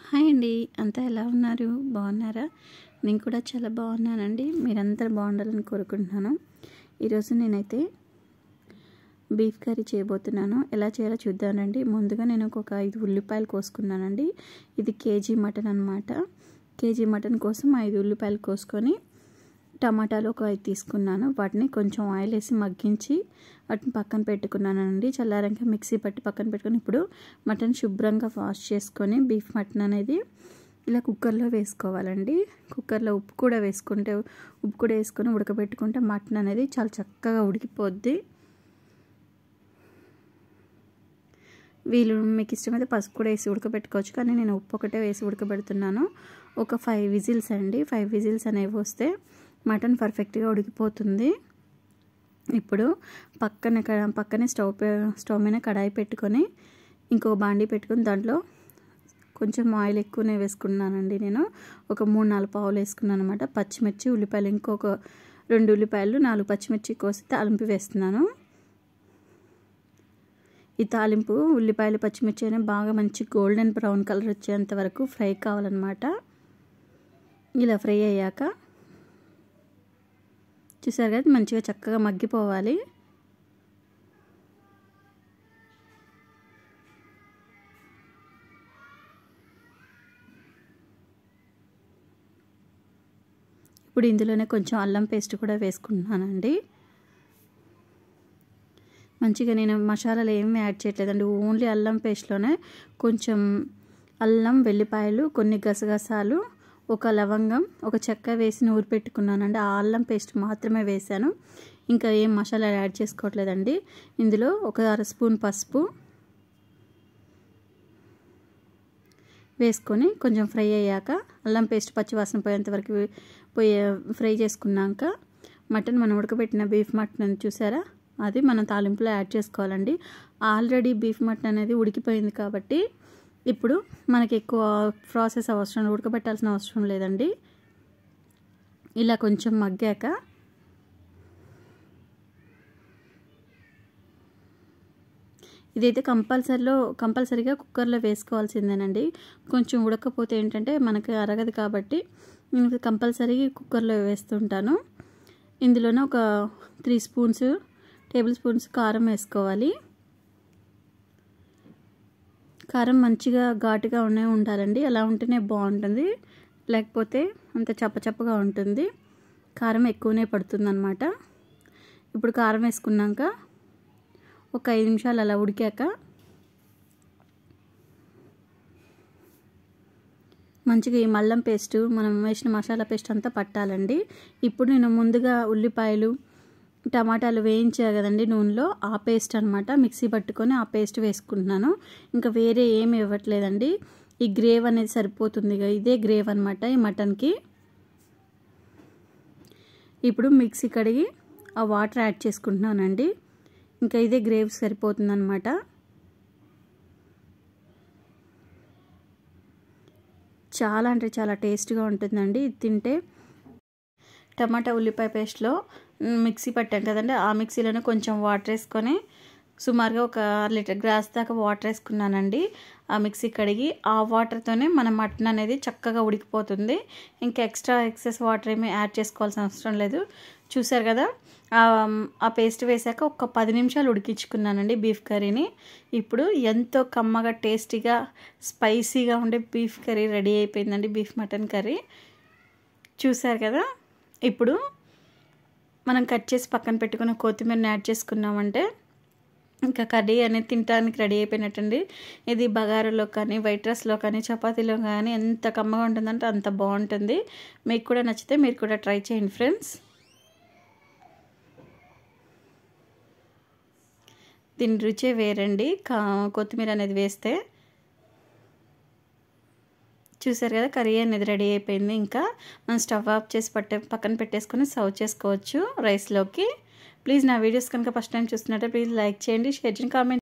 Hi అండి. అంతా ఎలా ఉన్నారు? బాగున్నారా? నేను కూడా చాలా బాగున్నానండి. మీరందరూ బాగుండాలని కోరుకుంటున్నాను. ఈరోజు నేనైతే బీఫ్ కర్రీ చేయబోతున్నాను. ఎలా చేయాలో చూద్దానండి. ముందుగా నేను ఒక 5 ఉల్లిపాయలు కోసుకున్నానండి. ఇది కేజీ మటన్ అన్నమాట. కేజీ మటన్ కోసం 5 ఉల్లిపాయలు కోసుకొని టమాటాలు ఒక 5 తీసుకున్నాను. వాటిని కొంచెం ఆయిల్ వేసి మగ్గించి వాటిని పక్కన పెట్టుకున్నానండి. చల్లారంగా మిక్సీ పట్టి పక్కన పెట్టుకొని ఇప్పుడు మటన్ శుభ్రంగా వాష్ చేసుకొని బీఫ్ మటన్ అనేది ఇలా కుక్కర్లో వేసుకోవాలండి. కుక్కర్లో ఉప్పు కూడా వేసుకొని ఉడకబెట్టుకుంటే మటన్ అనేది చాలా చక్కగా ఉడికిపోద్ది. మీకు ఇష్టమైతే పసుపు కూడా వేసి ఉడకబెట్టుకోవచ్చు, కానీ నేను ఉప్పు ఒకటే వేసి ఉడకబెడుతున్నాను. ఒక 5 విజిల్స్ అండి. 5 విజిల్స్ అనేవి వస్తే మటన్ పర్ఫెక్ట్గా ఉడికిపోతుంది. ఇప్పుడు పక్కనే స్టవ్ మీద కడాయి పెట్టుకొని ఇంకో బాండీ పెట్టుకొని దాంట్లో కొంచెం ఆయిల్ ఎక్కువనే వేసుకున్నానండి. నేను ఒక 3-4 పావులు వేసుకున్నాను అనమాట. పచ్చిమిర్చి, ఉల్లిపాయలు ఇంకొక 2 ఉల్లిపాయలు, 4 పచ్చిమిర్చి కోసి తాలింపు వేస్తున్నాను. ఈ తాలింపు ఉల్లిపాయలు పచ్చిమిర్చి అయినా బాగా మంచి గోల్డెన్ బ్రౌన్ కలర్ వచ్చేంత వరకు ఫ్రై కావాలన్నమాట. ఇలా ఫ్రై అయ్యాక చూసారు కదా, మంచిగా చక్కగా మగ్గిపోవాలి. ఇప్పుడు ఇందులోనే కొంచెం అల్లం పేస్ట్ కూడా వేసుకుంటున్నానండి. మంచిగా నేను మసాలాలు ఏమీ యాడ్ చేయట్లేదండి. ఓన్లీ అల్లం పేస్ట్లోనే కొంచెం అల్లం, వెల్లిపాయలు, కొన్ని గసగసాలు, ఒక లవంగం, ఒక చెక్క వేసి నూరి పెట్టుకున్నానండి. ఆ అల్లం పేస్ట్ మాత్రమే వేసాను. ఇంకా ఏం మసాలాలు యాడ్ చేసుకోవట్లేదండి. ఇందులో ఒక 1/2 స్పూన్ పసుపు వేసుకొని కొంచెం ఫ్రై అయ్యాక అల్లం పేస్ట్ పచ్చివాసన పోయేంత వరకు ఫ్రై చేసుకున్నాక మనం ఉడకబెట్టిన బీఫ్ మటన్ చూసారా, అది మనం తాలింపులో యాడ్ చేసుకోవాలండి. ఆల్రెడీ బీఫ్ మటన్ అనేది ఉడికిపోయింది కాబట్టి ఇప్పుడు మనకి ఎక్కువ ప్రాసెస్ అవసరం, ఉడకబెట్టాల్సిన అవసరం లేదండి. ఇలా కొంచెం మగ్గాక ఇదైతే కంపల్సరీగా కుక్కర్లో వేసుకోవాల్సిందేనండి. కొంచెం ఉడకపోతే ఏంటంటే మనకి అరగదు కాబట్టి నేను కంపల్సరీగా కుక్కర్లో వేస్తుంటాను. ఇందులోనే ఒక 3 టేబుల్ స్పూన్స్ కారం వేసుకోవాలి. కారం మంచిగా ఘాటుగా ఉండాలండి. అలా ఉంటేనే బాగుంటుంది, లేకపోతే అంత చప్పచప్పగా ఉంటుంది. కారం ఎక్కువనే పడుతుంది అన్నమాట. ఇప్పుడు కారం వేసుకున్నాక ఒక 5 నిమిషాలు అలా ఉడికాక మంచిగా ఈ అల్లం పేస్ట్, మనం వేసిన మసాలా పేస్ట్ అంతా పట్టాలండి. ఇప్పుడు నేను ముందుగా ఉల్లిపాయలు, టమాటాలు వేయించా కదండి నూనెలో, ఆ పేస్ట్ అనమాట మిక్సీ పట్టుకొని ఆ పేస్ట్ వేసుకుంటున్నాను. ఇంకా వేరే ఏమి ఇవ్వట్లేదండి. ఈ గ్రేవ్ అనేది సరిపోతుంది. ఇదే గ్రేవ్ అనమాట ఈ మటన్కి. ఇప్పుడు మిక్సీ కడిగి ఆ వాటర్ యాడ్ చేసుకుంటున్నానండి. ఇంకా ఇదే గ్రేవ్ సరిపోతుంది అనమాట. చాలా అంటే చాలా టేస్ట్గా ఉంటుందండి ఇది తింటే. టమాటా ఉల్లిపాయ పేస్ట్లో మిక్సీ పట్టాం కదండి, ఆ మిక్సీలోనే కొంచెం వాటర్ వేసుకొని సుమారుగా ఒక 1 లీటర్ గ్లాస్ దాకా వాటర్ వేసుకున్నానండి. ఆ మిక్సీ కడిగి ఆ వాటర్తోనే మన మటన్ అనేది చక్కగా ఉడికిపోతుంది. ఇంకా ఎక్సెస్ వాటర్ ఏమీ యాడ్ చేసుకోవాల్సిన అవసరం లేదు. చూసారు కదా, ఆ పేస్ట్ వేసాక ఒక 10 నిమిషాలు ఉడికించుకున్నానండి బీఫ్ కర్రీని. ఇప్పుడు ఎంతో కమ్మగా, టేస్టీగా, స్పైసీగా ఉండే బీఫ్ కర్రీ రెడీ అయిపోయిందండి. బీఫ్ మటన్ కర్రీ చూసారు కదా. ఇప్పుడు మనం కట్ చేసి పక్కన పెట్టుకున్న కొత్తిమీరని యాడ్ చేసుకున్నామంటే ఇంకా కర్రీ అనేది తినడానికి రెడీ అయిపోయినట్టండి. ఇది బగారాలో కానీ, వైట్ రైస్లో కానీ, చపాతీలో కానీ ఎంత కమ్మగా ఉంటుందంటే అంత బాగుంటుంది. మీకు కూడా నచ్చితే మీరు కూడా ట్రై చేయండి ఫ్రెండ్స్. దీని రుచే వేరండి కొత్తిమీర అనేది వేస్తే. చూసారు కదా, కర్రీ అనేది రెడీ అయిపోయింది. ఇంకా మనం స్టవ్ ఆఫ్ చేసి పక్కన పెట్టేసుకొని సర్వ్ చేసుకోవచ్చు రైస్లోకి. ప్లీజ్ నా వీడియోస్ కనుక ఫస్ట్ టైం చూస్తున్నట్టే ప్లీజ్ లైక్ చేయండి, షేర్ చేయండి, కామెంట్